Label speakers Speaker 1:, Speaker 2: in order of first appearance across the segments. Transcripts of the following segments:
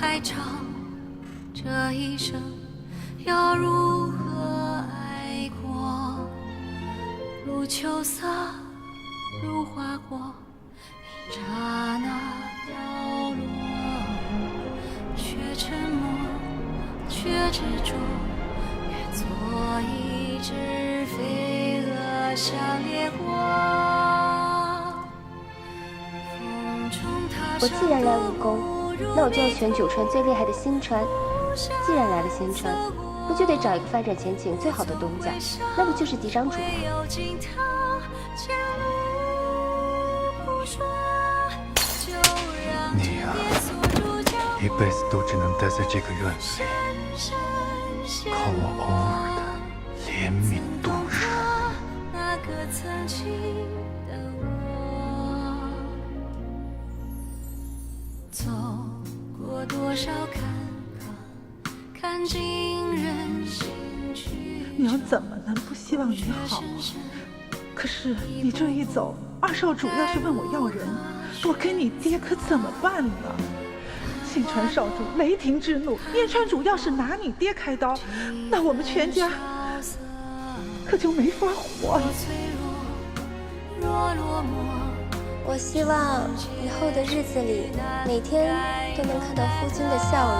Speaker 1: 还长，这一生要如何爱过？如秋色，如花果，一刹那凋落，却沉默，却执着，愿做一只飞蛾向烈火。
Speaker 2: 我既然来武功，那我就要选九川最厉害的新川。既然来了新川，不就得找一个发展前景最好的东家，那不就是嫡长主吗？
Speaker 3: 你呀，一辈子都只能待在这个院子里，靠我偶尔的怜悯度日。
Speaker 1: 那个曾经的我，走过多少坎坷，看尽人心去。
Speaker 4: 娘怎么能不希望你好？可是你这一走，二少主要是问我要人，我跟你爹可怎么办呢？信川少主雷霆之怒，燕川主要是拿你爹开刀，那我们全家可就没法活了。
Speaker 2: 我希望以后的日子里，每天都能看到夫君的笑容。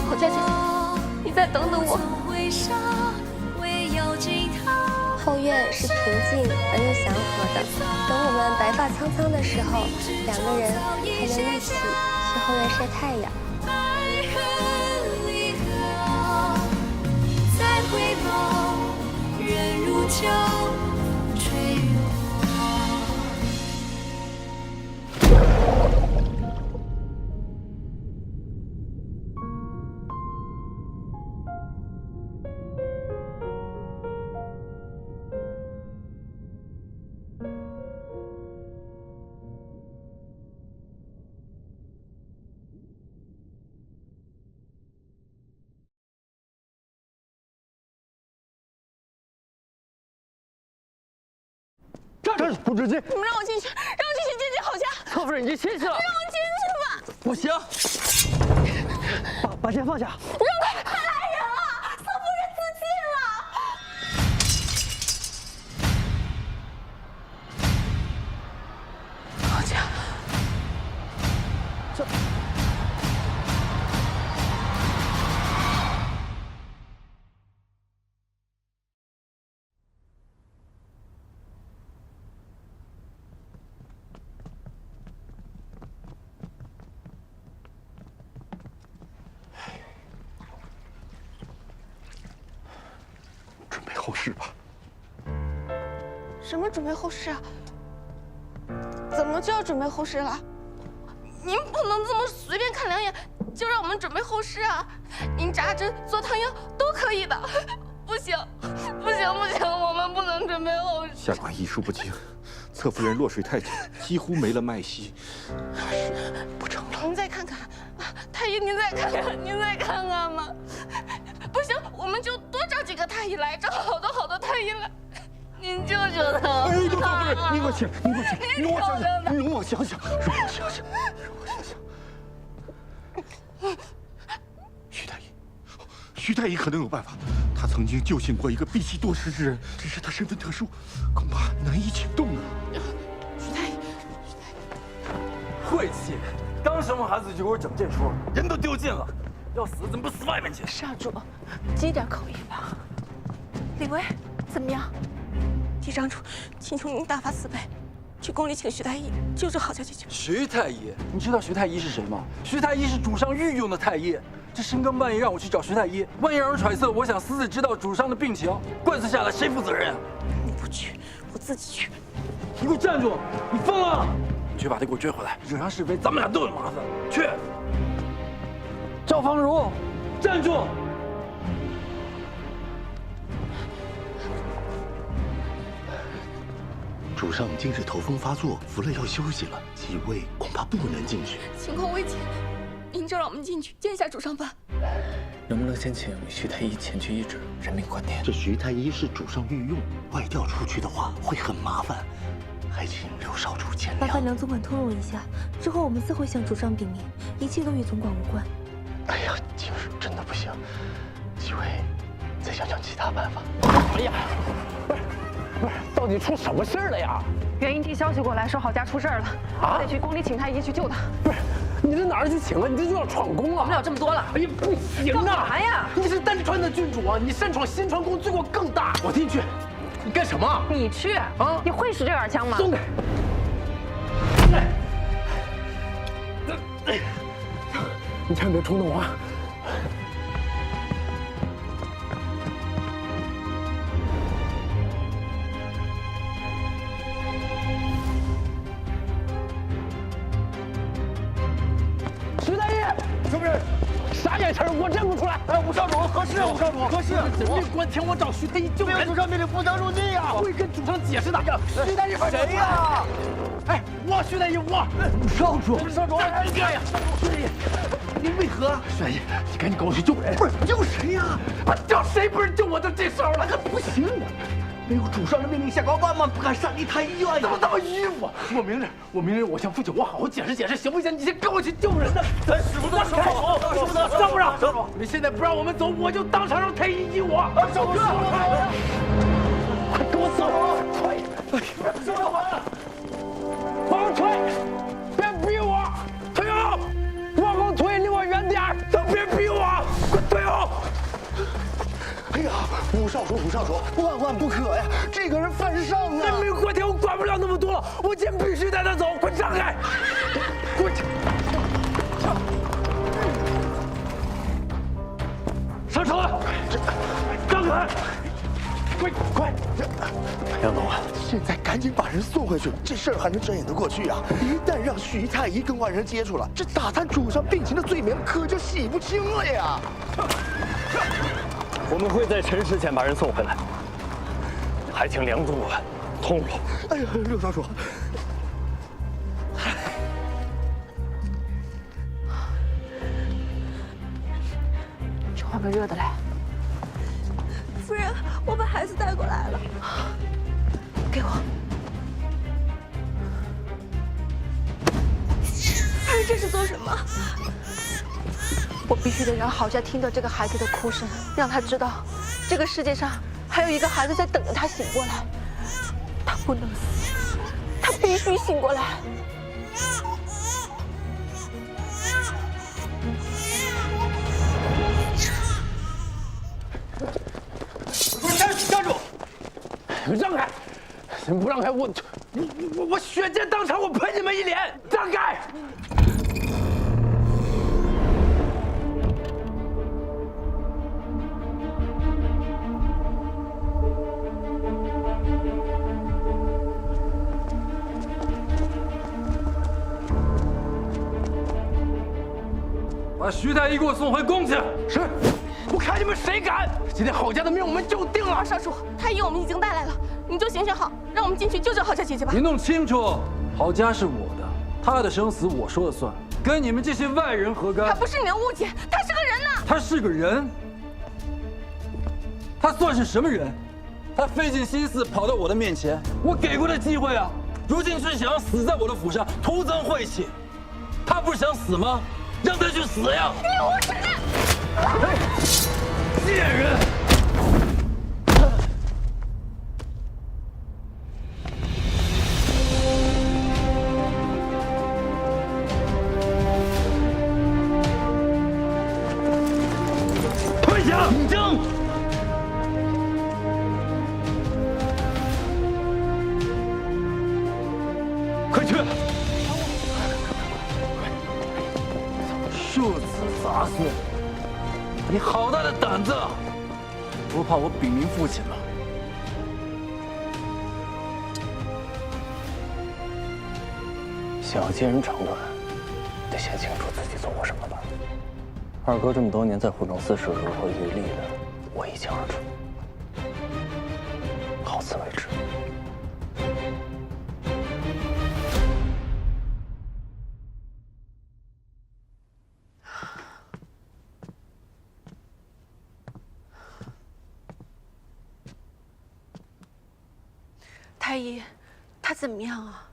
Speaker 2: 侯家姐姐，你再等等我。后院是平静而又祥和的，等我们白发苍苍的时候，两个人还能一起去后院晒太阳。
Speaker 1: 再回眸，人如旧，吹落。
Speaker 5: 站住！不准进！
Speaker 6: 你们让我进去，让我进去见见郝家。
Speaker 5: 侧夫人已经先去了，
Speaker 6: 让我进去吧。
Speaker 5: 不行，把剑放下。
Speaker 6: 让他来人了，侧夫人自尽了。郝家，
Speaker 5: 这。
Speaker 3: 后事吧。
Speaker 6: 什么准备后事啊？怎么就要准备后事了？您不能这么随便看两眼就让我们准备后事啊！您扎针、做汤药都可以的。不行，不行，不行，我们不能准备后事。
Speaker 7: 下官医术不精，侧夫人落水太久，几乎没了脉息，怕是不成了。
Speaker 6: 您再看看，太医，您再看看，您再看看嘛。不行，我们就多找几个太医来，找好多太医来。您救救他！
Speaker 7: 哎，侧夫人，您给我起来，您给我起来，容我想想，容我想想，容我想想，容我想想。徐太医可能有办法，他曾经救醒过一个闭气多时之人，只是他身份特殊，恐怕难以请动啊。
Speaker 6: 徐太医，
Speaker 5: 晦气！刚生完孩子就给我整这出，人都丢尽了，要死怎么不死外面去？
Speaker 6: 少主，积点口音吧。李薇，怎么样？嫡长主，请求您大发慈悲，去宫里请徐太医救治郝家姐姐。
Speaker 5: 徐太医，你知道徐太医是谁吗？徐太医是主上御用的太医。这深更半夜让我去找徐太医，万一让人揣测我想私自知道主上的病情，官司下来谁负责任啊？
Speaker 6: 你不去，我自己去。
Speaker 5: 你给我站住！你疯了！你去把他给我追回来，惹上是非，咱们俩都有麻烦。去！赵芳如，站住！
Speaker 3: 主上今日头风发作，服了药休息了，几位恐怕不能进去。
Speaker 6: 情况危急，您就让我们进去见一下主上吧。
Speaker 8: 能不能先请徐太医前去医治，人命关天？
Speaker 7: 这徐太医是主上御用，外调出去的话会很麻烦，还请刘少主见谅。
Speaker 9: 麻烦梁总管通融一下，之后我们自会向主上禀明，一切都与总管无关。
Speaker 7: 哎呀，请示真的不行，几位再想想其他办法。
Speaker 10: 哎呀，不是，到底出什么事儿了呀？
Speaker 11: 原因递消息过来，说郝家出事儿了，
Speaker 10: 啊，
Speaker 11: 得去宫里请太医去救他。
Speaker 10: 不是，你这哪儿去请啊？你这就要闯宫啊！
Speaker 11: 管不了这么多了。
Speaker 10: 哎呀，不行啊！
Speaker 11: 干嘛呀？
Speaker 10: 你是丹川的郡主啊，你擅闯新川宫，罪过更大。我替你去，你干什么？
Speaker 11: 你去啊？你会使这杆枪吗？
Speaker 10: 兄弟，你千万别冲动啊！徐大爷，是不是？啥眼神？我认不出来。
Speaker 7: 哎，武少主，何事？武少主，何事？
Speaker 10: 人命关天，我找徐太医救人。
Speaker 7: 主上命令不得入境呀！
Speaker 10: 我会跟主上解释的。
Speaker 7: 徐太医，谁呀？
Speaker 10: 哎，我徐太医，我
Speaker 7: 少主，少主，
Speaker 10: 哎呀，徐太医，你为何？徐太医，你赶紧跟我去救人。
Speaker 7: 不是救谁呀？
Speaker 10: 啊，叫谁不是救我的这手了？
Speaker 7: 那不行啊！没有主上的命令下，万万不敢擅离太医院呀！
Speaker 10: 怎么这么迂腐？我明日我向父亲我好好解释解释，行不行？你先跟我去救人呢。
Speaker 7: 咱使不得手，使不得手，
Speaker 10: 让不让？你现在不让我们走，我就当场让太医医我。
Speaker 7: 少主，
Speaker 10: 快跟我走！退！
Speaker 7: 少主，
Speaker 10: 往后退！别逼我！退后！往后退，离我远点儿！都别逼我！快退后！
Speaker 7: 哎呀，武少主，万万不可呀！这个人犯上啊！
Speaker 10: 人命关天，我管不了那么多，我今天必须带他走！快让开！滚！上车！让开！快！
Speaker 7: 梁总啊，现在赶紧把人送回去，这事儿还能遮掩得过去啊？一旦让徐太医跟外人接触了，这打探主上病情的罪名可就洗不清了呀！
Speaker 8: 我们会在辰时前把人送回来，还请梁总管通融。
Speaker 7: 哎呀，刘少主，
Speaker 11: 去换个热的来。
Speaker 9: 夫人，我把孩子带过来了，
Speaker 11: 给我。
Speaker 9: 夫人这是做什么？
Speaker 11: 我必须得让郝家听到这个孩子的哭声，让他知道，这个世界上还有一个孩子在等着他醒过来。他不能死，他必须醒过来。
Speaker 10: 站住！让开！你不让开，我血溅当场，我喷你们一脸！让开！
Speaker 5: 把徐太医给我送回宫去。
Speaker 10: 是，我看你们谁敢！今天郝家的命我们就定了。
Speaker 6: 少主，太医我们已经带来了，你就行行好，让我们进去救救郝家姐姐吧。
Speaker 5: 你弄清楚，郝家是我的，他的生死我说了算，跟你们这些外人何干？
Speaker 6: 他不是你的误解，他是个人呐。
Speaker 5: 他是个人？他算是什么人？他费尽心思跑到我的面前，我给过他机会啊，如今是想要死在我的府上，徒增晦气。他不是想死吗？让他去死呀！
Speaker 6: 你无耻！
Speaker 5: 贱人！退下！领征！快去！庶子杂孙，你好大的胆子！不怕我禀明父亲吗？
Speaker 8: 想要接人长短，得先清楚自己做过什么吧。二哥这么多年在湖中司是如何渔利的，我一清二楚。好自为之。
Speaker 11: 太医，他怎么样啊？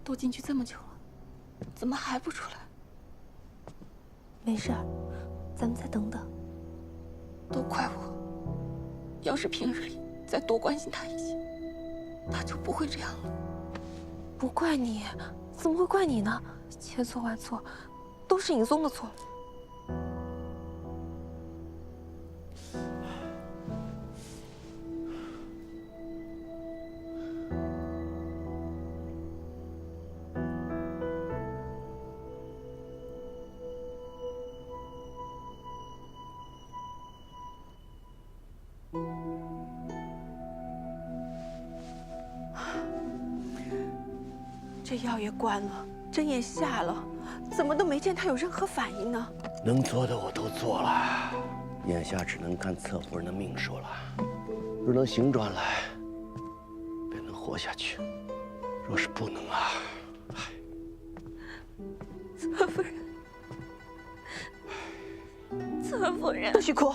Speaker 6: 都进去这么久了，怎么还不出来？
Speaker 9: 没事儿，咱们再等等。
Speaker 6: 都怪我，要是平日里再多关心他一些，他就不会这样了。
Speaker 9: 不怪你，怎么会怪你呢？千错万错，都是尹松的错。
Speaker 11: 这药也关了，针也下了，怎么都没见他有任何反应呢？
Speaker 7: 能做的我都做了，眼下只能看侧夫人的命数了。若能醒转来，便能活下去；若是不能啊，
Speaker 6: 侧夫人，侧夫人，
Speaker 11: 不许哭！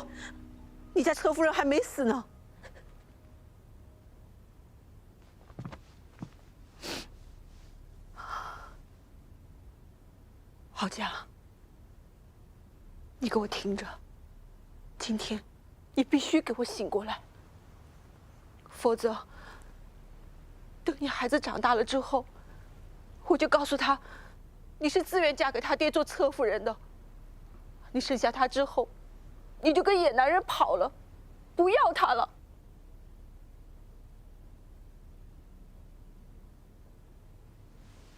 Speaker 11: 你家侧夫人还没死呢。郝家，你给我听着，今天你必须给我醒过来，否则等你孩子长大了之后，我就告诉他，你是自愿嫁给他爹做侧夫人的。你生下他之后，你就跟野男人跑了，不要他了。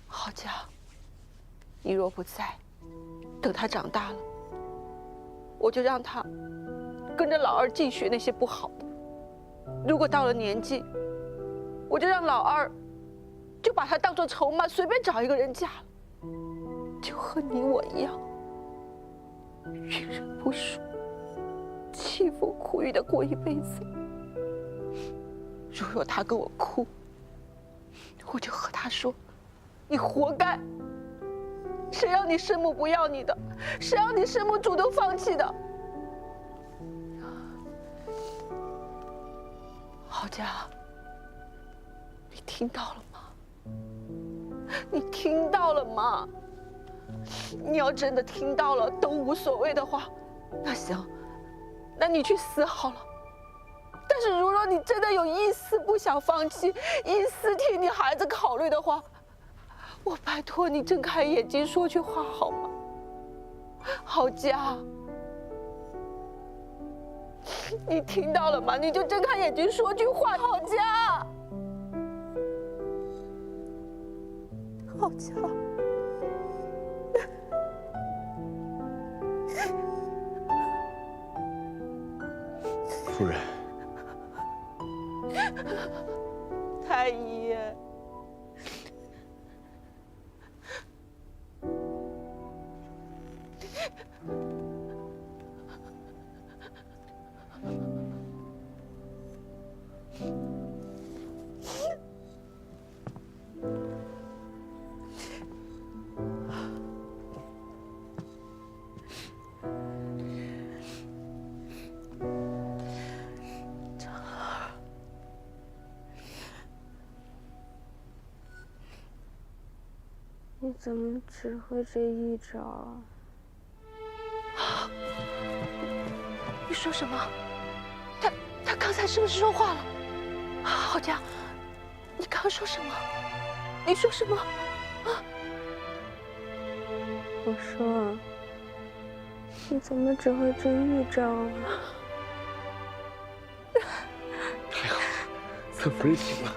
Speaker 11: 郝家，你若不在，等他长大了，我就让他跟着老二净学那些不好的。如果到了年纪，我就让老二就把他当作筹码，随便找一个人嫁了，就和你我一样，遇人不淑，凄风苦雨的过一辈子。如果他跟我哭，我就和他说：“你活该。谁让你生母不要你的？谁让你生母主动放弃的？”郝家，你听到了吗？你听到了吗？你要真的听到了都无所谓的话，那行，那你去死好了。但是如果你真的有一丝不想放弃，一丝替你孩子考虑的话，我拜托你睁开眼睛说句话好吗？郝家，你听到了吗？你就睁开眼睛说句话，郝家，郝家。
Speaker 7: 夫人，
Speaker 11: 太医，
Speaker 2: 你怎么只会这一招啊？
Speaker 11: 你说什么？他刚才是不是说话了？郝家，你刚说什么？你说什么？啊？
Speaker 2: 我说，你怎么只会这一招啊？
Speaker 7: 太好了，侧夫人醒了，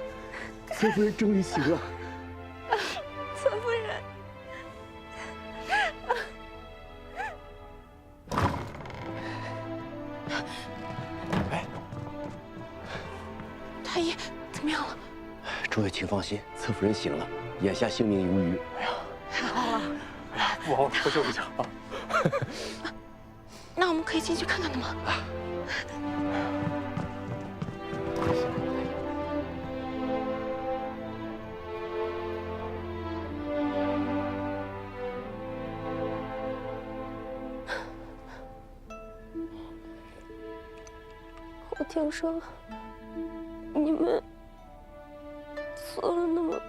Speaker 7: 侧夫人终于醒了。
Speaker 6: 侧夫人，
Speaker 7: 哎，
Speaker 11: 太医怎么样了？
Speaker 7: 诸位请放心，侧夫人醒了，眼下性命无虞。哎呀，
Speaker 11: 太好了！
Speaker 3: 哎呀，不好，多救一下啊！
Speaker 6: 那我们可以进去看看他吗？
Speaker 9: 先生，你们做了那么多，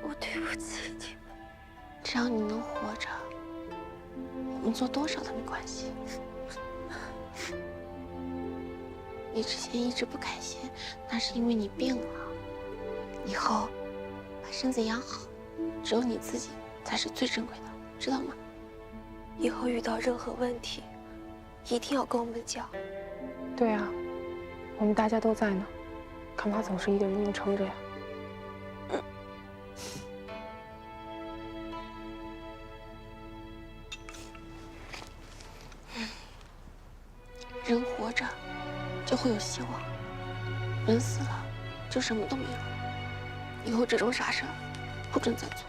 Speaker 9: 我对不起你们。
Speaker 6: 只要你能活着，我们做多少都没关系。你之前一直不开心，那是因为你病了。以后把身子养好，只有你自己才是最珍贵的，知道吗？
Speaker 9: 以后遇到任何问题，一定要跟我们讲。
Speaker 11: 对啊，我们大家都在呢，干嘛总是一个人硬撑着呀？
Speaker 6: 人活着就会有希望，人死了就什么都没有。以后这种傻事不准再做。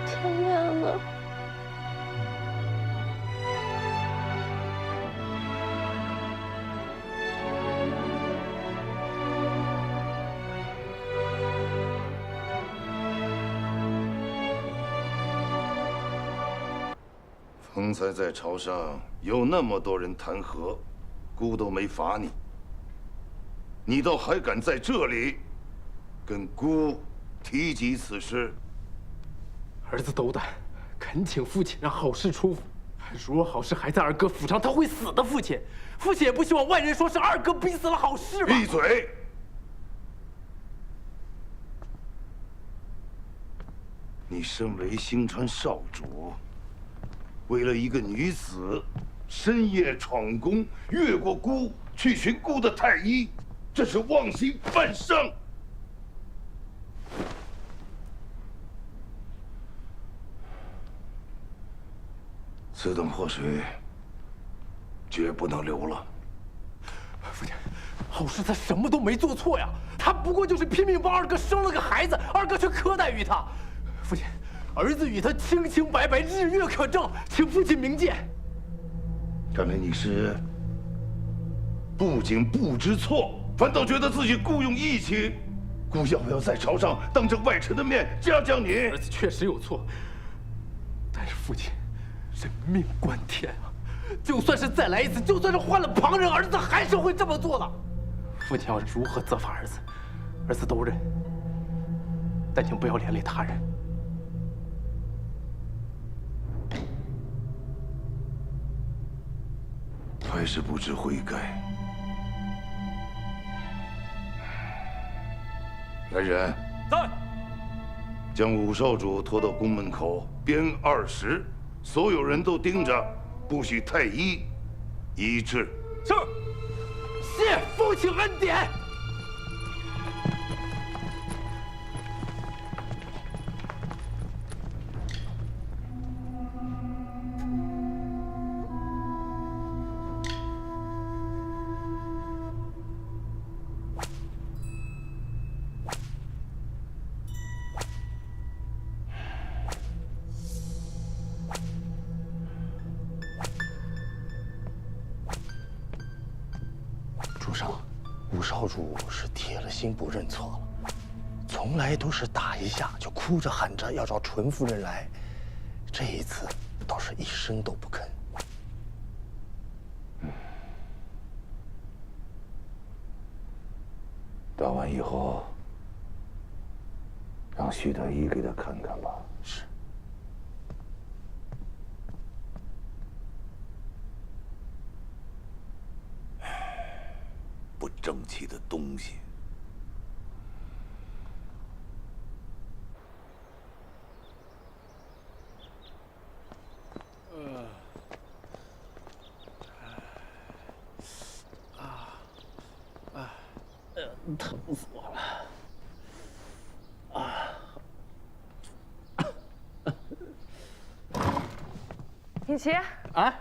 Speaker 9: 天亮了。
Speaker 12: 方才在朝上有那么多人弹劾，姑都没罚你，你倒还敢在这里跟姑提及此事？
Speaker 10: 儿子斗胆，恳请父亲让好事出府。如果好事还在二哥府上，他会死的。父亲也不希望外人说是二哥逼死了好事吧？
Speaker 12: 闭嘴！你身为星川少主，为了一个女子，深夜闯宫，越过姑去寻姑的太医，这是妄行犯上。此等祸水，绝不能留了。
Speaker 10: 父亲，好事他什么都没做错呀，他不过就是拼命帮二哥生了个孩子，二哥却苛待于他。父亲，儿子与他清清白白，日月可证，请父亲明鉴。
Speaker 12: 看来你是不仅不知错，反倒觉得自己故用义气。姑要不要在朝上当着外臣的面嘉奖你？
Speaker 10: 儿子确实有错，但是父亲，人命关天啊！就算是再来一次，就算是换了旁人，儿子还是会这么做的。父亲要如何责罚儿子，儿子都认，但请不要连累他人。
Speaker 12: 还是不知悔改。来人，
Speaker 5: 在。
Speaker 12: 将武少主拖到宫门口，鞭20，所有人都盯着，不许太医医治。
Speaker 10: 是。谢父亲恩典。
Speaker 7: 主上，武少主是铁了心不认错了，从来都是打一下就哭着喊着要找纯夫人来，这一次倒是一声都不吭。
Speaker 12: 打完以后，让徐太医给他看看吧。
Speaker 7: 是。
Speaker 12: 不争气的东西！
Speaker 10: 疼死我了！
Speaker 11: 尹奇，
Speaker 10: 啊，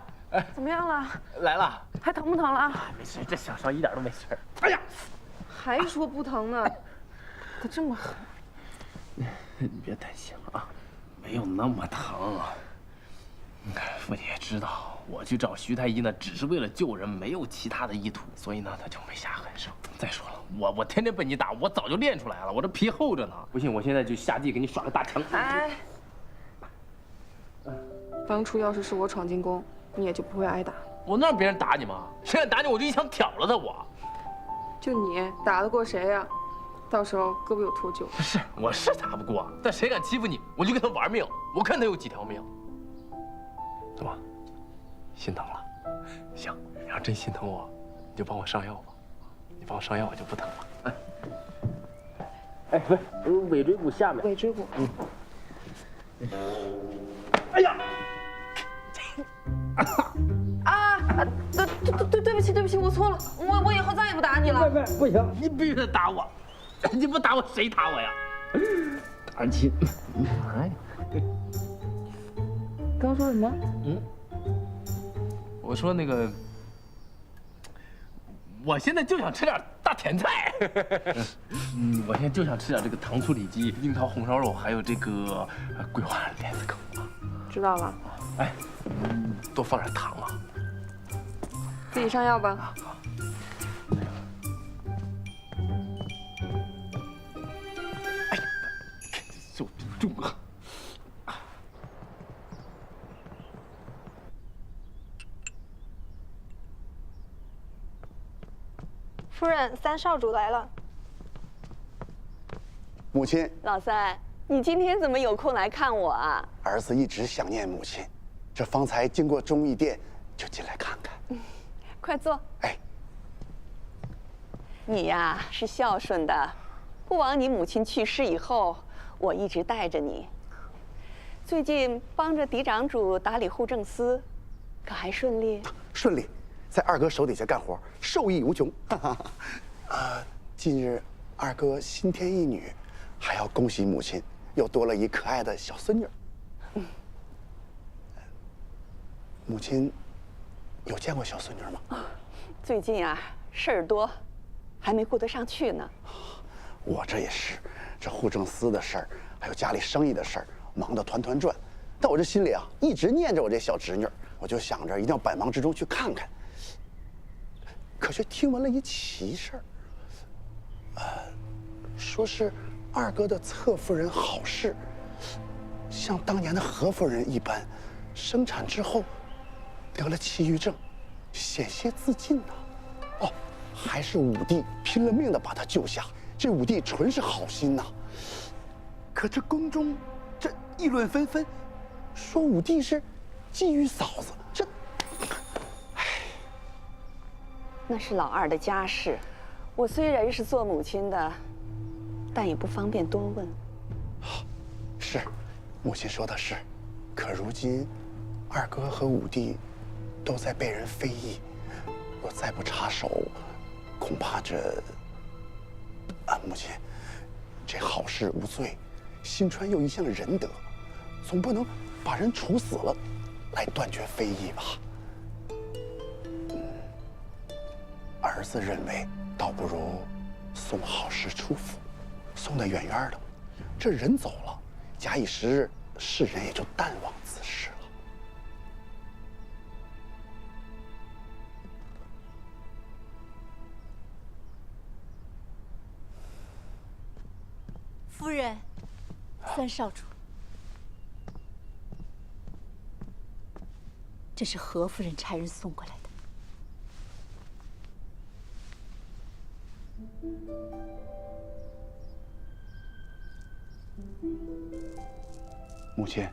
Speaker 11: 怎么样了？
Speaker 10: 来了，
Speaker 11: 还疼不疼了？
Speaker 10: 没事，这小伤一点都没事。哎呀，
Speaker 11: 还说不疼呢，可这么狠。
Speaker 10: 你别担心了啊，没有那么疼。父亲也知道，我去找徐太医呢，只是为了救人，没有其他的意图，所以呢，他就没下狠手。再说了，我天天被你打，我早就练出来了，我这皮厚着呢。不信，我现在就下地给你耍个大墙。
Speaker 11: 哎，当初要是我闯进宫，你也就不会挨打。
Speaker 10: 我能让别人打你吗？谁敢打你，我就一枪挑了他。
Speaker 11: 就你打得过谁呀？到时候胳膊有脱臼。
Speaker 10: 是，我是打不过，但谁敢欺负你，我就跟他玩命。我看他有几条命。怎么，心疼了？行，你要真心疼我，你就帮我上药吧。你帮我上药，我就不疼了。哎，不是，尾椎骨下面。
Speaker 11: 尾椎骨。
Speaker 10: 哎呀！
Speaker 11: 对不起，我错了，我以后再也不打你了。
Speaker 10: 不行，你必须得打我，你不打我谁打我呀？打人亲，哎，
Speaker 11: 刚说什么？
Speaker 10: 我说那个，我现在就想吃点大甜菜。我现在就想吃点这个糖醋里脊、樱桃红烧肉，还有这个桂花莲子羹。
Speaker 11: 知道了。
Speaker 10: 哎，多放点糖啊。
Speaker 11: 自己上药吧。
Speaker 10: 好。哎，就中了。
Speaker 13: 夫人，三少主来了。
Speaker 14: 母亲，
Speaker 15: 老三，你今天怎么有空来看我啊？
Speaker 14: 儿子一直想念母亲，这方才经过忠义殿，就进来看看。
Speaker 15: 快坐。
Speaker 14: 哎，
Speaker 15: 你呀是孝顺的，不枉你母亲去世以后，我一直带着你。最近帮着嫡长主打理户政司，可还顺利？
Speaker 14: 顺利，在二哥手底下干活，受益无穷。近日二哥新添一女，还要恭喜母亲又多了一可爱的小孙女。母亲有见过小孙女吗？
Speaker 15: 最近啊事儿多，还没顾得上去呢。
Speaker 14: 我这也是，这户政司的事儿，还有家里生意的事儿，忙得团团转。但我这心里啊，一直念着我这小侄女，我就想着一定要百忙之中去看看。可却听闻了一奇事儿，说是二哥的侧夫人郝氏，像当年的何夫人一般，生产之后得了奇郁症，险些自尽呢。哦，还是武帝拼了命的把她救下。这武帝纯是好心呐。可这宫中这议论纷纷，说武帝是觊觎嫂子，这，
Speaker 15: 那是老二的家事，我虽然是做母亲的，但也不方便多问。
Speaker 14: 是，母亲说的是。可如今，二哥和武帝都在被人非议，若再不插手，恐怕这……母亲，这郝氏无罪，新川又一向仁德，总不能把人处死了，来断绝非议吧？儿子认为，倒不如送郝氏出府，送得远远的。这人走了，假以时日，世人也就淡忘此事了。
Speaker 1: 夫人，三少主，这是何夫人差人送过来的。
Speaker 14: 母亲，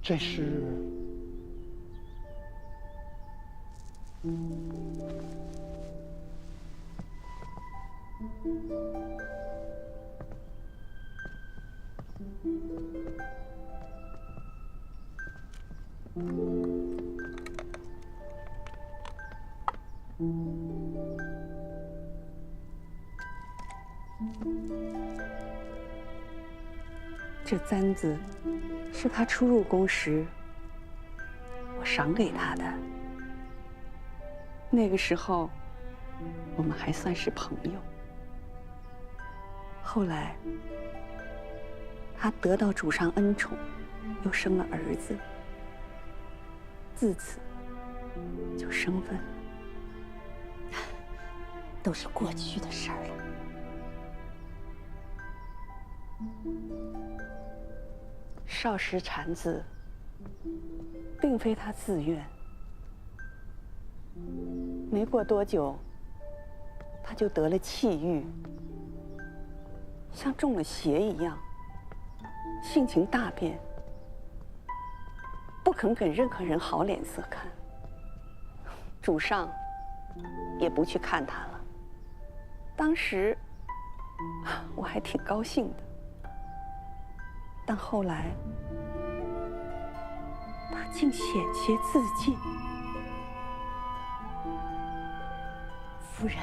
Speaker 14: 这是……
Speaker 15: 这簪子是他初入宫时我赏给他的。那个时候，我们还算是朋友。后来，他得到主上恩宠，又生了儿子，自此就生分。
Speaker 16: 都是过去的事儿了。
Speaker 15: 少时产子，并非他自愿。没过多久，他就得了气郁，像中了邪一样，性情大变，不肯给任何人好脸色看。主上也不去看他了。当时我还挺高兴的，但后来他竟险些自尽。
Speaker 16: 夫人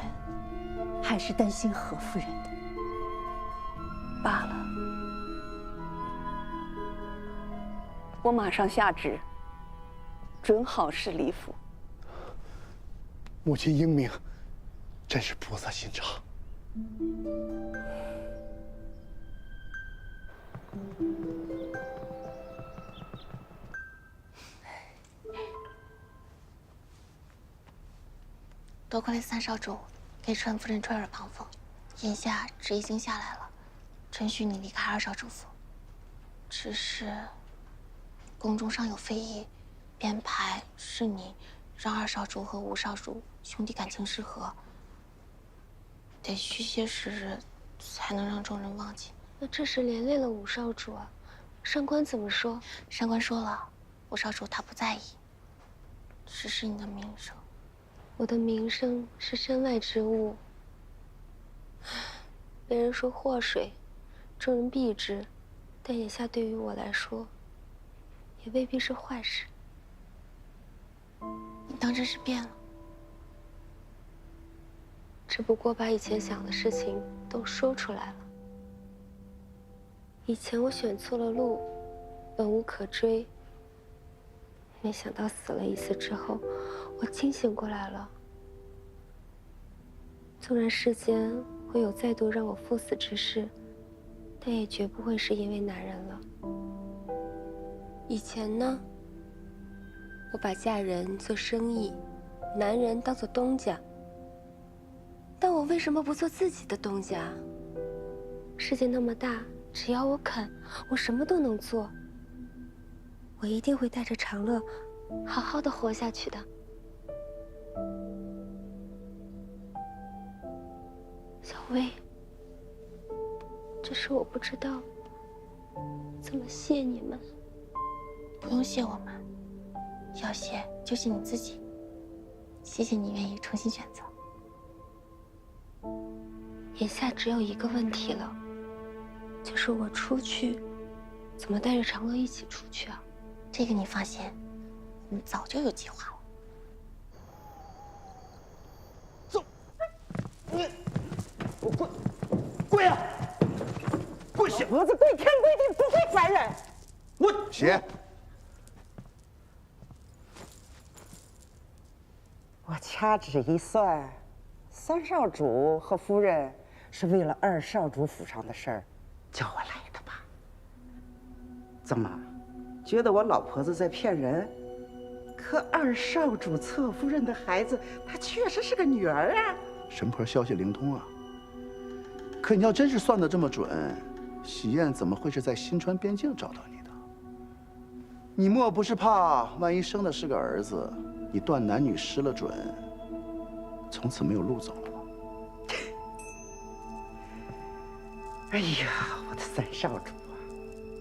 Speaker 16: 还是担心何夫人的。
Speaker 15: 罢了，我马上下旨，准好事离府。
Speaker 14: 母亲英明，真是菩萨心肠。
Speaker 6: 多亏了三少主给陈夫人吹耳旁风，眼下旨已经下来了，准许你离开二少主府。只是宫中尚有非议，编排是你让二少主和五少主兄弟感情失和，得需些时日才能让众人忘记。
Speaker 2: 那这是连累了五少主啊！上官怎么说？
Speaker 6: 上官说了，五少主他不在意，只是你的名声。
Speaker 2: 我的名声是身外之物，别人说祸水，众人避之，但眼下对于我来说，也未必是坏事。
Speaker 6: 你当真是变了？
Speaker 2: 只不过把以前想的事情都说出来了。以前我选错了路，本无可追。没想到死了一次之后，我清醒过来了。纵然世间会有再多让我赴死之事，但也绝不会是因为男人了。以前呢，我把嫁人做生意，男人当做东家。但我为什么不做自己的东家？世界那么大，只要我肯，我什么都能做。我一定会带着长乐，好好的活下去的。小薇，只是我不知道怎么谢你们。
Speaker 6: 不用谢我们，要谢就谢你自己。谢谢你愿意重新选择。
Speaker 2: 眼下只有一个问题了，就是我出去，怎么带着长乐一起出去啊？
Speaker 6: 这个你放心，我们早就有计划了。
Speaker 7: 走，我跪呀！跪下！
Speaker 17: 儿子跪天跪地不会传染。
Speaker 7: 我起。
Speaker 17: 我掐指一算，三少主和夫人是为了二少主府上的事儿叫我来的吧？怎么，觉得我老婆子在骗人？可二少主侧夫人的孩子，她确实是个女儿啊！
Speaker 14: 神婆消息灵通啊！可你要真是算得这么准，喜宴怎么会是在新川边境找到你的？你莫不是怕万一生的是个儿子，你断男女失了准，从此没有路走了吗？
Speaker 17: 哎呀，我的三少主啊，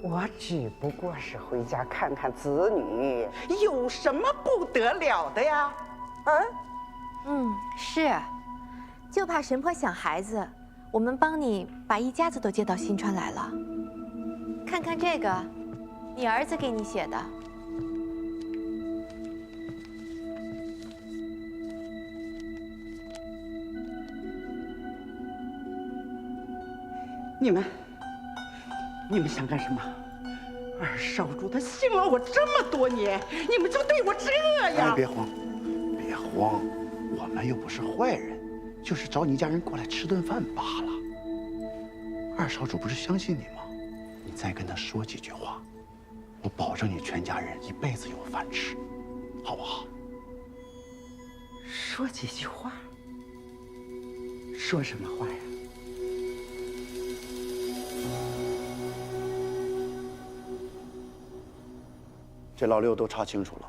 Speaker 17: 我只不过是回家看看子女，有什么不得了的呀？
Speaker 16: 是，就怕神婆想孩子，我们帮你把一家子都接到新川来了。看看这个，你儿子给你写的。
Speaker 17: 你们想干什么？二少主他信了我这么多年，你们就对我这样？
Speaker 14: 哎，别慌，别慌，我们又不是坏人，就是找你一家人过来吃顿饭罢了。二少主不是相信你吗？你再跟他说几句话，我保证你全家人一辈子有饭吃，好不好？
Speaker 17: 说几句话？说什么话呀？
Speaker 14: 这老六都查清楚了，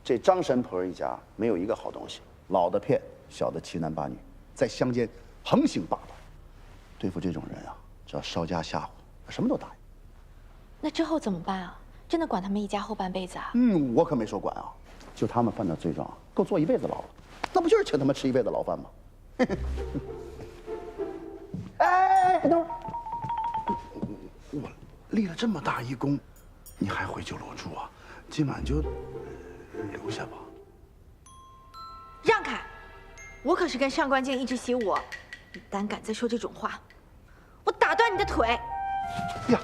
Speaker 14: 这张神婆一家没有一个好东西，老的骗，小的欺男霸女，在乡间横行霸道。对付这种人啊，只要稍加吓唬，什么都答应。
Speaker 16: 那之后怎么办啊？真的管他们一家后半辈子啊？
Speaker 14: 我可没说管啊，就他们犯的罪状，够坐一辈子牢了，那不就是请他们吃一辈子牢饭吗？哎，等会儿，我立了这么大一功，你还回九罗住啊？今晚就留下吧。
Speaker 16: 让开！我可是跟上官静一直习武，你胆敢再说这种话，我打断你的腿！
Speaker 14: 呀，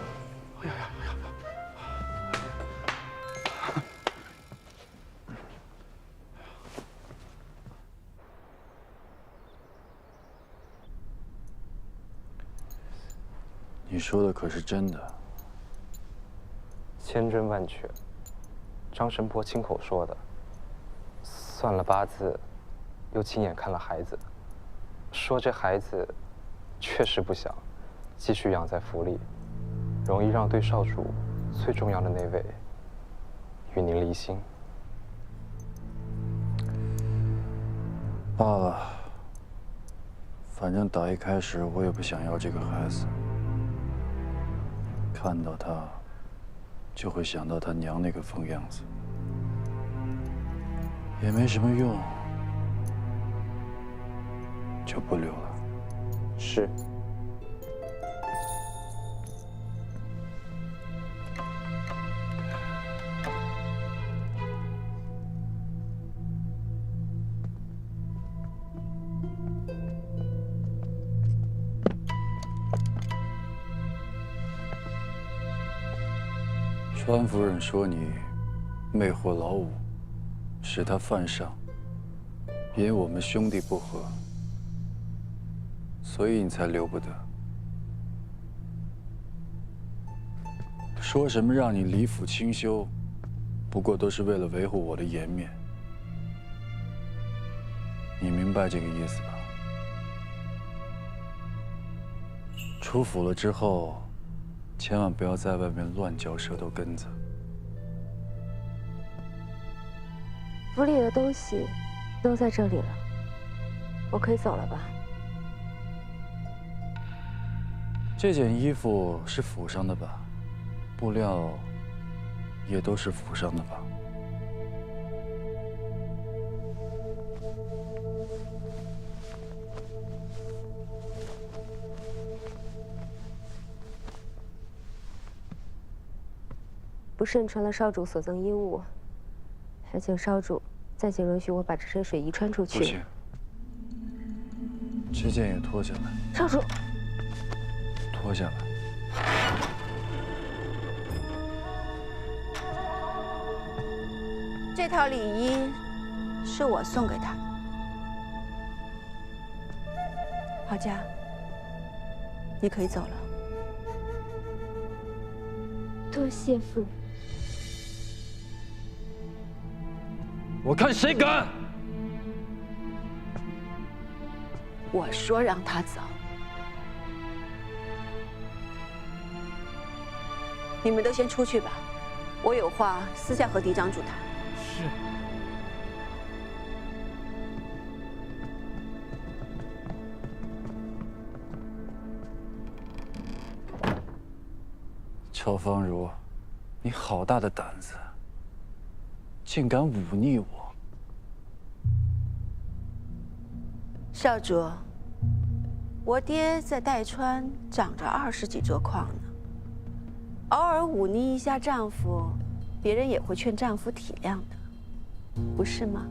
Speaker 3: 你说的可是真的？
Speaker 8: 千真万确，张神婆亲口说的。算了八字，又亲眼看了孩子，说这孩子确实不小，继续养在府里，容易让对少主最重要的那位与您离心。
Speaker 3: 罢了，反正打一开始我也不想要这个孩子。看到他，就会想到他娘那个疯样子，也没什么用，就不留了。
Speaker 8: 是。
Speaker 3: 川夫人说你魅惑老五，使他犯上，因我们兄弟不和，所以你才留不得。说什么让你离府清修，不过都是为了维护我的颜面。你明白这个意思吧？出府了之后，千万不要在外面乱嚼舌头根子。
Speaker 2: 府里的东西都在这里了，我可以走了吧？
Speaker 3: 这件衣服是府上的吧？布料也都是府上的吧？
Speaker 2: 不慎穿了少主所赠衣物，还请少主再请允许我把这身水衣穿出去。
Speaker 3: 不行，这件也脱下来。
Speaker 2: 少主，
Speaker 3: 脱下来。
Speaker 15: 这套礼衣是我送给他的。郝家，你可以走了。
Speaker 2: 多谢夫人。
Speaker 5: 我看谁敢！
Speaker 15: 我说让他走，你们都先出去吧，我有话私下和嫡长主谈。
Speaker 5: 是。
Speaker 3: 乔芳如，你好大的胆子，竟敢忤逆我！
Speaker 15: 少主，我爹在代川长着20几座矿呢，偶尔忤逆一下丈夫，别人也会劝丈夫体谅的，不是吗？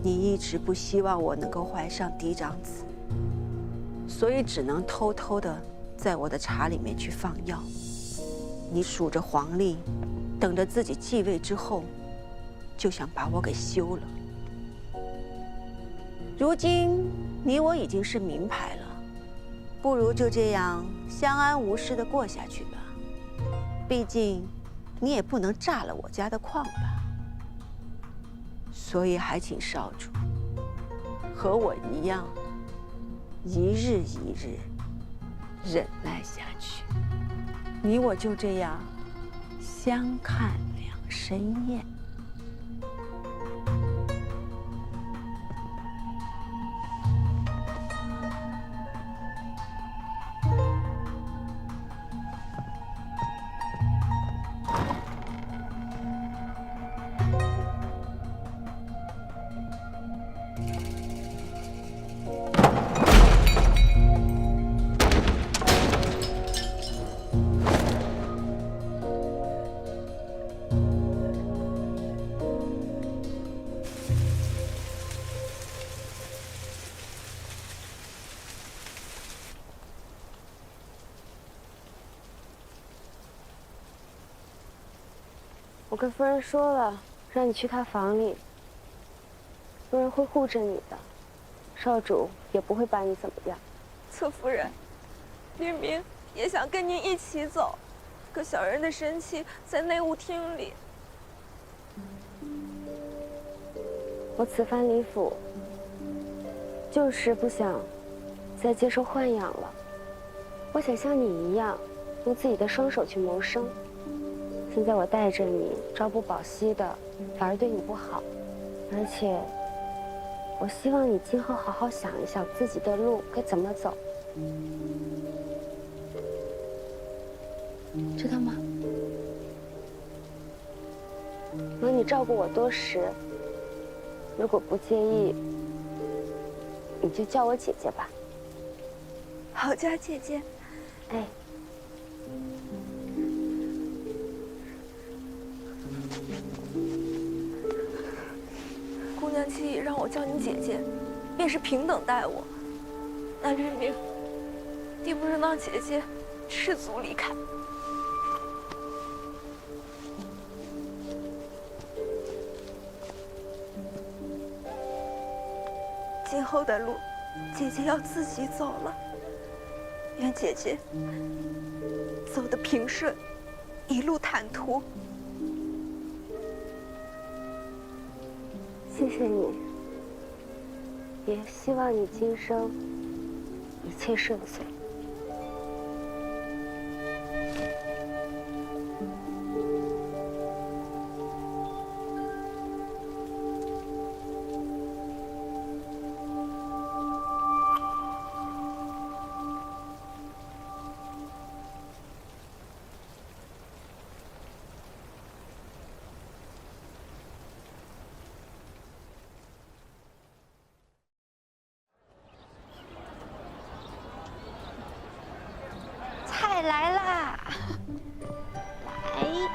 Speaker 15: 你一直不希望我能够怀上嫡长子，所以只能偷偷的在我的茶里面去放药。你数着黄历，等着自己继位之后，就想把我给休了。如今你我已经是名牌了，不如就这样相安无事的过下去吧。毕竟你也不能炸了我家的矿吧。所以还请少主和我一样，一日一日忍耐下去。你我就这样相看两生厌。
Speaker 2: 我跟夫人说了，让你去她房里，夫人会护着你的，少主也不会把你怎么样。
Speaker 9: 侧夫人，明明也想跟您一起走，可小人的神器在内务厅里。
Speaker 2: 我此番离府，就是不想再接受豢养了。我想像你一样，用自己的双手去谋生。现在我带着你，朝不保夕的，反而对你不好。而且，我希望你今后好好想一想自己的路该怎么走，知道吗？容你照顾我多时，如果不介意，你就叫我姐姐吧。
Speaker 9: 好家姐姐。
Speaker 2: 哎。
Speaker 9: 姑娘既让我叫你姐姐，便是平等待我。那明明，定不是让姐姐赤足离开。今后的路，姐姐要自己走了。愿姐姐走得平顺，一路坦途。
Speaker 2: 谢谢你，也希望你今生一切顺遂。
Speaker 16: 菜来啦！来，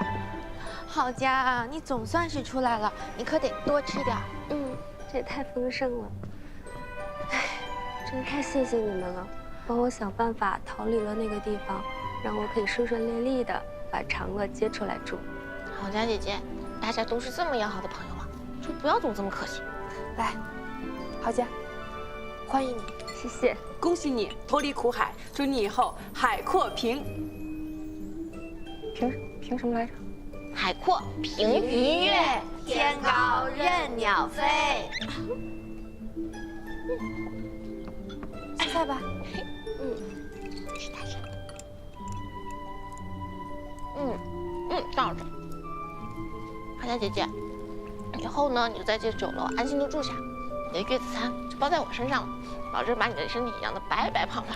Speaker 16: 好家，你总算是出来了，你可得多吃点。
Speaker 2: 这也太丰盛了。哎，真的太谢谢你们了，帮我想办法逃离了那个地方，让我可以顺顺利利的把长乐接出来住。
Speaker 6: 好家姐姐，大家都是这么要好的朋友了，就不要总这么客气。
Speaker 11: 来，好家，欢迎你，
Speaker 2: 谢谢，
Speaker 18: 恭喜你脱离苦海，祝你以后海阔凭什么来着？
Speaker 6: 海阔凭鱼跃，
Speaker 16: 天高任鸟飞。
Speaker 11: 吃菜吧。
Speaker 6: 吃大声。照着。好家姐姐，以后呢，你就在这酒楼安心的住下，你的月子餐就包在我身上了，保证把你的身体养得白白胖胖。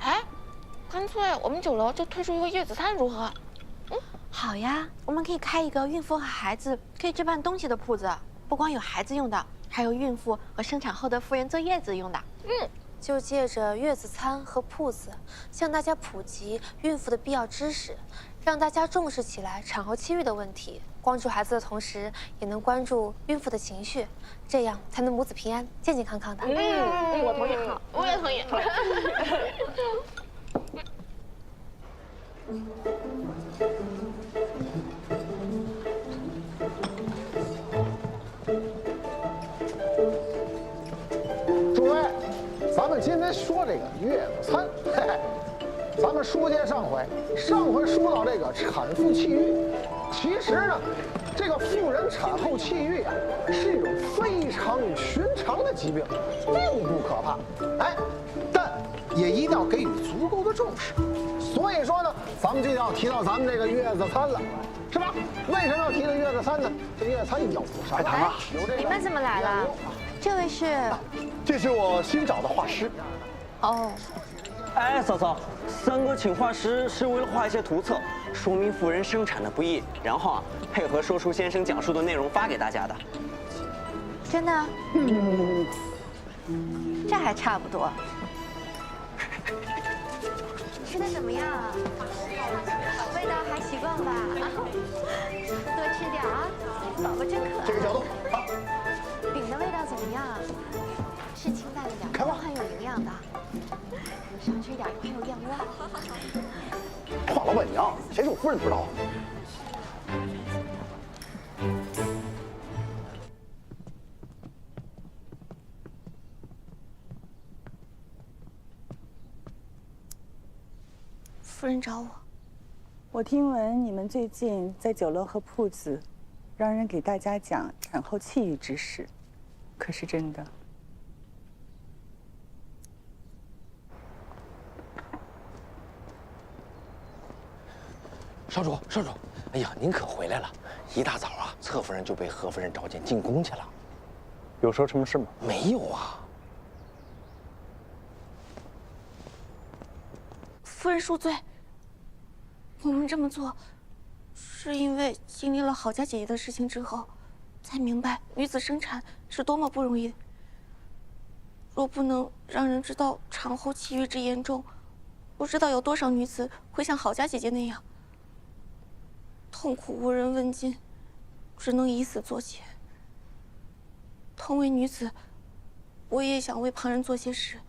Speaker 6: 哎，干脆我们酒楼就推出一个月子餐如何？
Speaker 16: 好呀，我们可以开一个孕妇和孩子可以置办东西的铺子，不光有孩子用的，还有孕妇和生产后的妇人坐月子用的。
Speaker 2: 就借着月子餐和铺子，向大家普及孕妇的必要知识，让大家重视起来产后期育的问题。关注孩子的同时，也能关注孕妇的情绪，这样才能母子平安、健健康康的。
Speaker 6: 我同意。好，我也同意。
Speaker 19: 诸位，咱们今天说这个月子餐，嘿嘿，咱们书接上回说到这个产妇气郁，其实呢，这个妇人产后气郁啊，是一种非常寻常的疾病，并不可怕，哎，但也一定要给予足够的重视。所以说呢，咱们就要提到咱们这个月子餐了，是吧？为什么要提这月子餐呢？这月子餐有啥啊？
Speaker 16: 你们怎么来了？这位是？
Speaker 19: 这是我新找的画师。
Speaker 16: 哦。
Speaker 20: 哎，嫂嫂，3哥请画师是为了画一些图册，说明妇人生产的不易，然后啊，配合说书先生讲述的内容发给大家的。
Speaker 16: 真的？这还差不多。吃的怎么样？味道还习惯吧？多吃点啊，宝宝真可爱。
Speaker 19: 这个角度好。
Speaker 16: 饼的味道怎么样？是清淡一点，又很有营养的。少吃点会有燕窝。
Speaker 19: 华老板娘，谁是我夫人不知道？
Speaker 6: 夫人找我。
Speaker 15: 我听闻你们最近在酒楼和铺子，让人给大家讲产后气郁之事，可是真的？
Speaker 7: 少主，哎呀，您可回来了！一大早啊，侧夫人就被何夫人召见进宫去了。
Speaker 8: 有说什么事吗？
Speaker 7: 没有啊。
Speaker 6: 夫人恕罪。我们这么做，是因为经历了郝家姐姐的事情之后，才明白女子生产是多么不容易。若不能让人知道产后气郁之严重，不知道有多少女子会像郝家姐姐那样。痛苦无人问津，只能以死作结。同为女子，我也想为旁人做些事，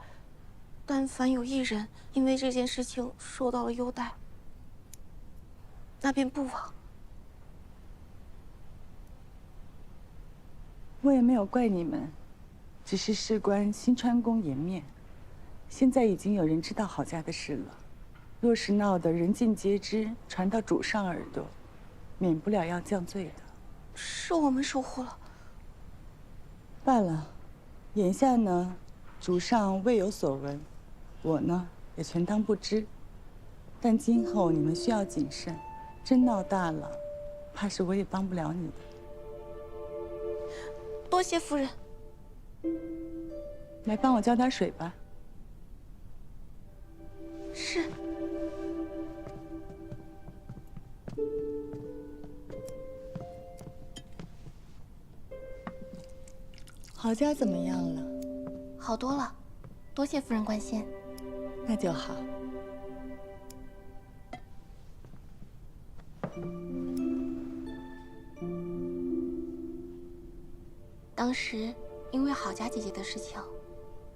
Speaker 6: 但凡有一人因为这件事情受到了优待，那便不枉。
Speaker 15: 我也没有怪你们，只是事关新川宫颜面，现在已经有人知道郝家的事了。若是闹得人尽皆知，传到主上耳朵，免不了要降罪的。
Speaker 6: 是我们疏忽了。
Speaker 15: 罢了，眼下呢，主上未有所闻，我呢也全当不知。但今后你们需要谨慎，真闹大了，怕是我也帮不了你的。
Speaker 6: 多谢夫人。
Speaker 15: 来帮我浇点水吧。
Speaker 6: 是。
Speaker 15: 郝家怎么样了？
Speaker 6: 好多了，多谢夫人关心。
Speaker 15: 那就好。
Speaker 6: 当时因为郝家姐姐的事情，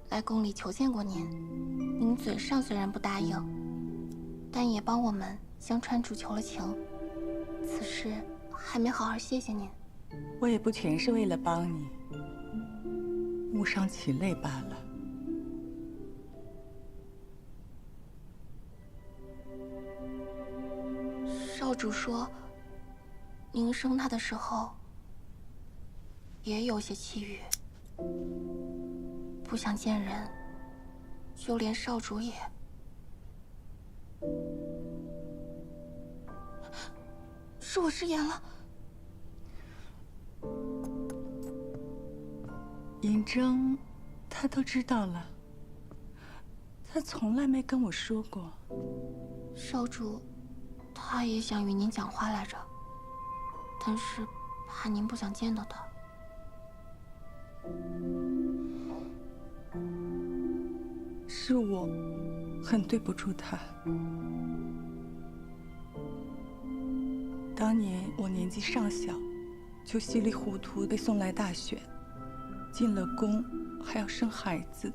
Speaker 6: 来宫里求见过您。您嘴上虽然不答应，但也帮我们向川主求了情。此事还没好好谢谢您。
Speaker 15: 我也不全是为了帮你，误伤其类罢了。
Speaker 6: 少主说，您生他的时候也有些气郁，不想见人，就连少主也。是我失言了。
Speaker 15: 嬴政，他都知道了，他从来没跟我说过。
Speaker 6: 少主，他也想与您讲话来着，但是怕您不想见到他。
Speaker 15: 是我很对不住他。
Speaker 4: 当年我年纪尚小，就稀里糊涂被送来大选，进了宫，还要生孩子。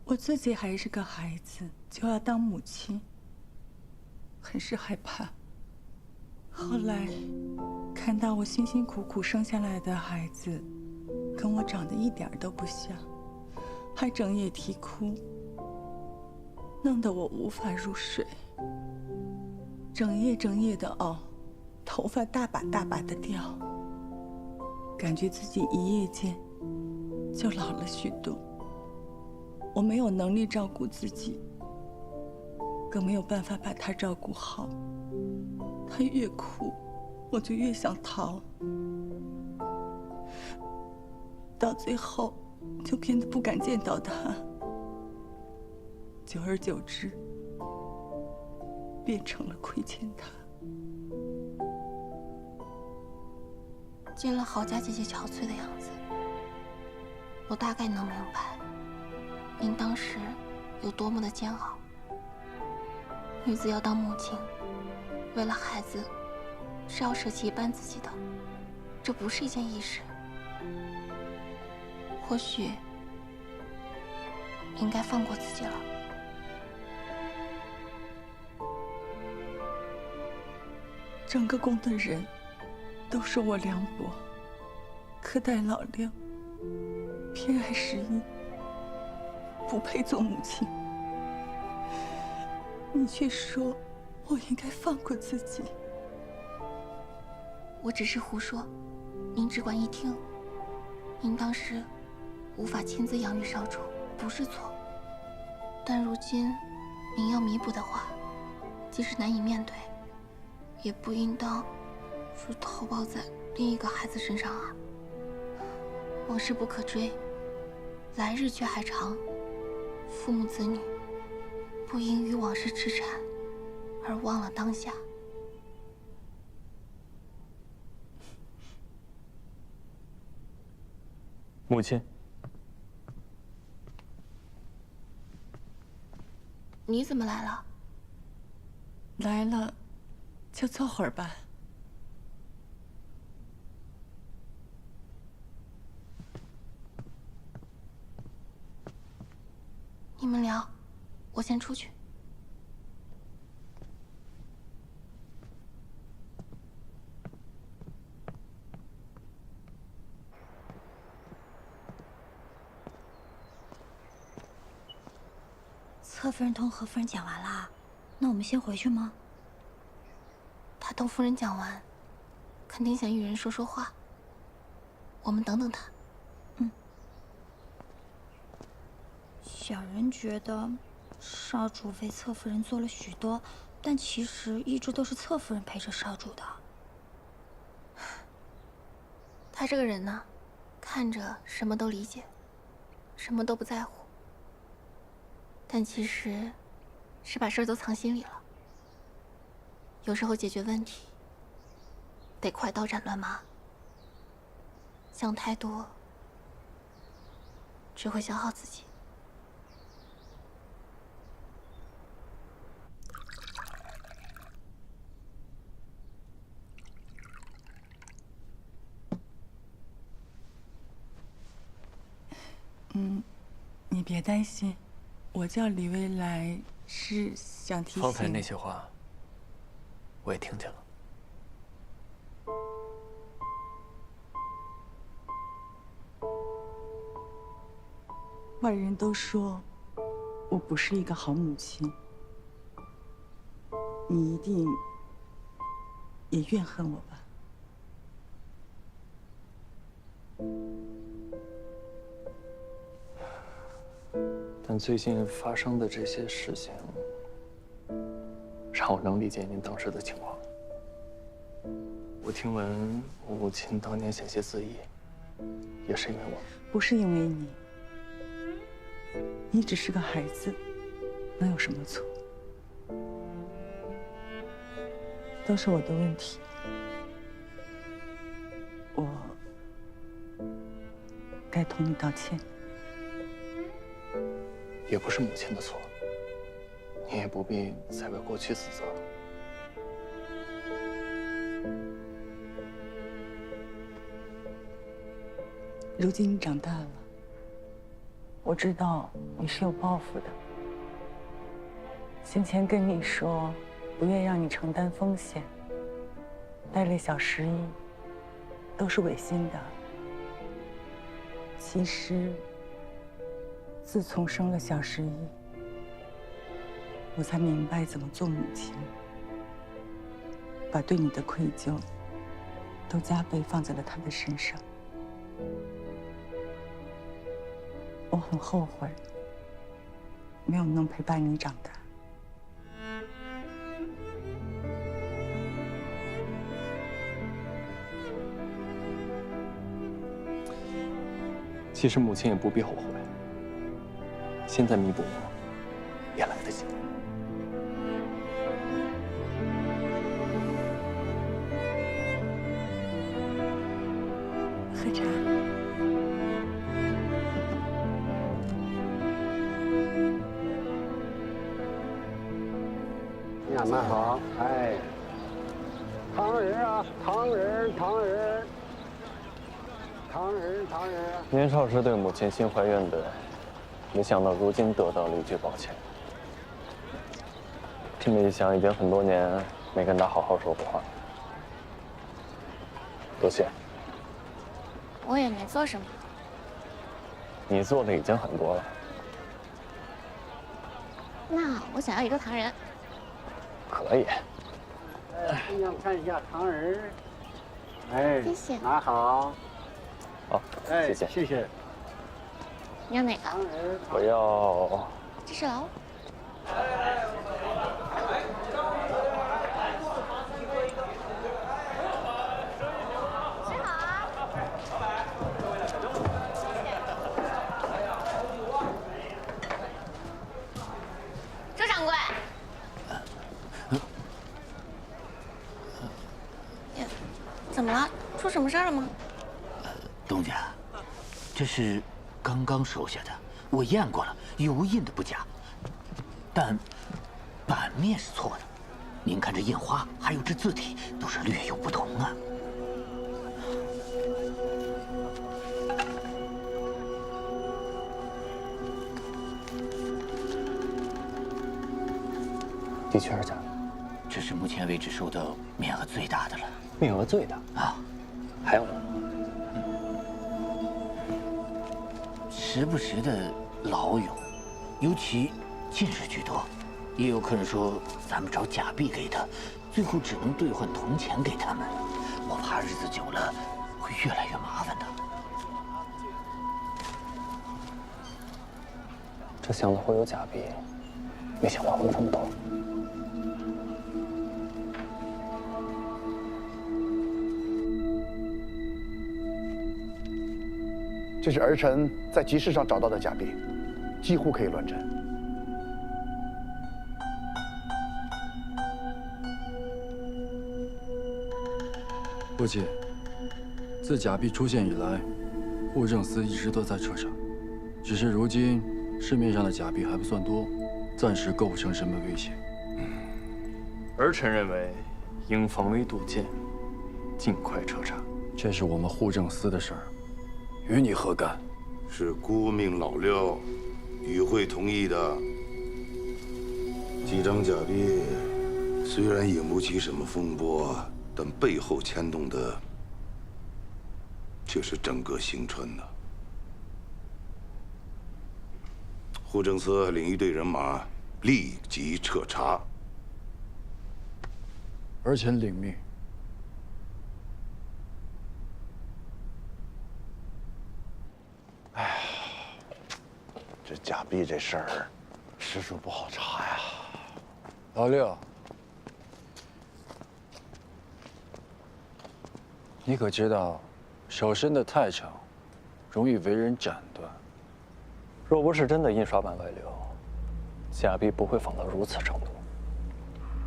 Speaker 4: 我自己还是个孩子，就要当母亲，很是害怕。后来看到我辛辛苦苦生下来的孩子，跟我长得一点都不像，还整夜啼哭，弄得我无法入睡，整夜的熬，头发大把大把的掉，感觉自己一夜间就老了许多。我没有能力照顾自己，更没有办法把他照顾好。他越哭，我就越想逃，到最后就变得不敢见到他。久而久之，变成了亏欠他。
Speaker 6: 见了郝家姐姐憔悴的样子，我大概能明白您当时有多么的煎熬。女子要当母亲，为了孩子是要舍弃一半自己的，这不是一件易事。或许应该放过自己了。
Speaker 4: 整个宫的人都说我凉薄，苛待老六，偏爱11，不配做母亲。你却说我应该放过自己。
Speaker 6: 我只是胡说，您只管一听。您当时无法亲自养育少主，不是错。但如今您要弥补的话，即使难以面对，也不应当是投报在另一个孩子身上啊。往事不可追，来日却还长。父母子女不因与往事痴缠而忘了当下。
Speaker 8: 母亲，
Speaker 6: 你怎么来了？
Speaker 4: 来了，就坐会儿吧。
Speaker 6: 你们聊，我先出去。
Speaker 21: 侧夫人同何夫人讲完啦，那我们先回去吗？
Speaker 6: 他同夫人讲完，肯定想与人说说话。我们等等他。
Speaker 21: 小人觉得，少主为侧夫人做了许多，但其实一直都是侧夫人陪着少主的。
Speaker 6: 他这个人呢，看着什么都理解，什么都不在乎，但其实是把事儿都藏心里了。有时候解决问题得快刀斩乱麻，想太多只会消耗自己。
Speaker 4: 你别担心，我叫李薇来是想提醒。
Speaker 10: 方才那些话，我也听见了。
Speaker 4: 外人都说我不是一个好母亲，你一定也怨恨我吧？
Speaker 8: 但最近发生的这些事情，让我能理解您当时的情况。我听闻我母亲当年险些自缢，也是因为我。
Speaker 4: 不是因为你，你只是个孩子，能有什么错？都是我的问题，我该同你道歉。
Speaker 8: 也不是母亲的错，你也不必再为过去自责。
Speaker 12: 如今你长大了，我知道你是有抱负的。先前跟你说，不愿让你承担风险，带累小11，都是违心的。其实，自从生了小11，我才明白怎么做母亲，把对你的愧疚都加倍放在了他的身上。我很后悔，没有能陪伴你长大。
Speaker 8: 其实母亲也不必后悔，现在弥补我，也来得及。
Speaker 12: 喝茶。
Speaker 19: 呀，那好，哎，糖人啊，糖人，糖人。唐人，
Speaker 8: 年少时对母亲心怀怨怼，没想到如今得到了一句抱歉。这么一想，已经很多年没跟她好好说过话。多谢。
Speaker 6: 我也没做什么。
Speaker 8: 你做的已经很多了。
Speaker 6: 那我想要一个糖人。
Speaker 8: 可以。
Speaker 19: 姑娘看一下糖人。哎，
Speaker 6: 谢谢。
Speaker 19: 拿好。
Speaker 8: 好，谢谢，
Speaker 19: 谢谢。
Speaker 6: 你要哪个？
Speaker 8: 我要。
Speaker 6: 这是老五。吃好啊！周掌柜。怎么了？出什么事儿了吗？
Speaker 22: 东家，这是刚刚收下的，我验过了，油印的不假，但版面是错的。您看这印花，还有这字体，都是略有不同啊。
Speaker 8: 的确是假的。
Speaker 22: 这是目前为止收到面额最大的了。
Speaker 8: 面额最大
Speaker 22: 啊？
Speaker 8: 还有呢？
Speaker 22: 时不时的老有，尤其近日居多。也有客人说咱们找假币给他，最后只能兑换铜钱给他们。我怕日子久了会越来越麻烦的。
Speaker 8: 这箱子会有假币，没想到会有这么多。
Speaker 14: 这是儿臣在集市上找到的假币，几乎可以乱真。
Speaker 5: 父亲，自假币出现以来，户政司一直都在彻查，只是如今市面上的假币还不算多，暂时构不成什么威胁。
Speaker 8: 儿臣认为，应防微杜渐，尽快彻查。
Speaker 5: 这是我们户政司的事儿。与你何干？
Speaker 23: 是孤命老六与会同意的。几张假币虽然引不起什么风波，但背后牵动的却是整个行川的。户政司领一队人马立即彻查。
Speaker 5: 儿臣领命。
Speaker 14: 哎，这假币这事儿，实属不好查呀。
Speaker 5: 老六，你可知道，手伸得太长，容易为人斩断。
Speaker 8: 若不是真的印刷版外流，假币不会放到如此程度。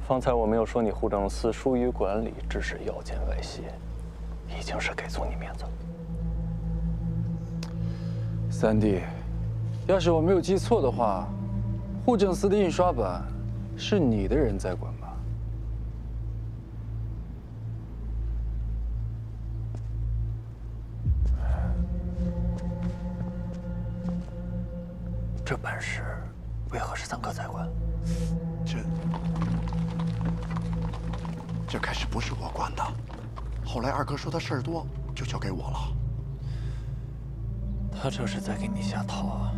Speaker 8: 方才我没有说你户政司疏于管理，致使腰间外泄，已经是给足你面子了。
Speaker 5: 三弟，要是我没有记错的话，户政司的印刷版是你的人在管吧？
Speaker 3: 这本事为何是三哥在管？
Speaker 14: 这开始不是我管的，后来二哥说他事儿多，就交给我了。
Speaker 3: 他这是在给你下套啊！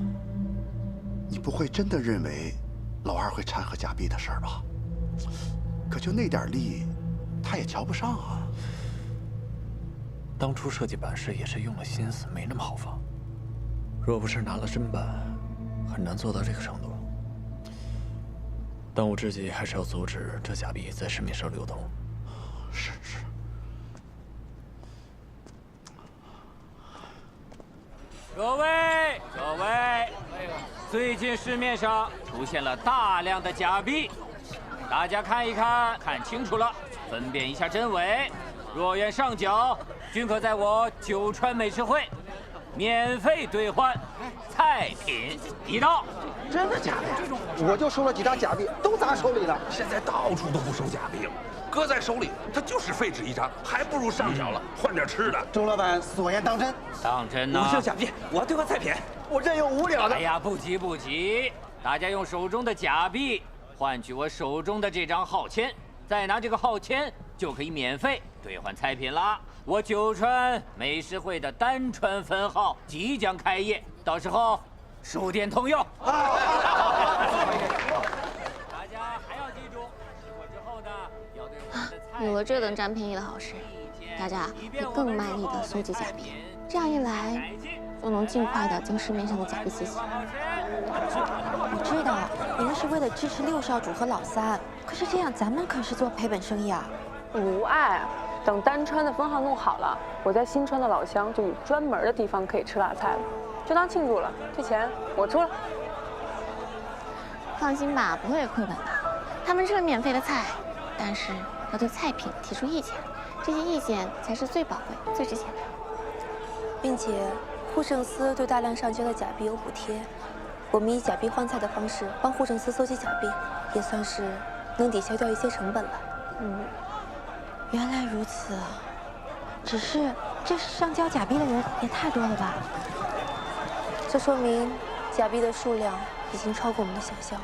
Speaker 14: 你不会真的认为老二会掺和假币的事儿吧？可就那点力，他也瞧不上啊。
Speaker 3: 当初设计版式也是用了心思，没那么好放。若不是拿了真版，很难做到这个程度。当务之急还是要阻止这假币在市面上流通。
Speaker 14: 是。
Speaker 1: 各位，最近市面上出现了大量的假币，大家看一看，看清楚了，分辨一下真伪。若愿上缴，均可在我九川美食会免费兑换菜品一道。
Speaker 19: 真的假的？我就收了几张假币，都砸手里了。
Speaker 10: 现在到处都不收假币了，搁在手里它就是废纸一张，还不如上缴了，换点吃的。
Speaker 19: 周老板所言当真？
Speaker 1: 当真呢？
Speaker 20: 我是有假币，我要兑换菜品。
Speaker 19: 我任用无了的。
Speaker 1: 哎呀，不急，大家用手中的假币换取我手中的这张号签，再拿这个号签就可以免费兑换菜品啦。我九川美食会的丹川分号即将开业，到时候书店通用。大家还要记住，吃过之后呢，要对我们的菜。
Speaker 6: 有了这等占便宜的好事，大家会更卖力地搜集假币，这样一来，就能尽快地将市面上的假币洗洗。
Speaker 16: 我知道你们是为了支持六少主和老三，可是这样咱们可是做赔本生意啊。
Speaker 11: 无碍，等丹川的分号弄好了，我在新川的老乡就有专门的地方可以吃辣菜了，就当庆祝了。这钱我出了。
Speaker 6: 放心吧，不会亏本的。他们是个免费的菜，但是要对菜品提出意见，这些意见才是最宝贵、最值钱的。
Speaker 2: 并且，护圣司对大量上交的假币有补贴，我们以假币换菜的方式帮护圣司搜集假币，也算是能抵消掉一些成本了。
Speaker 16: 原来如此，只是这上交假币的人也太多了吧？
Speaker 2: 这说明假币的数量已经超过我们的想象。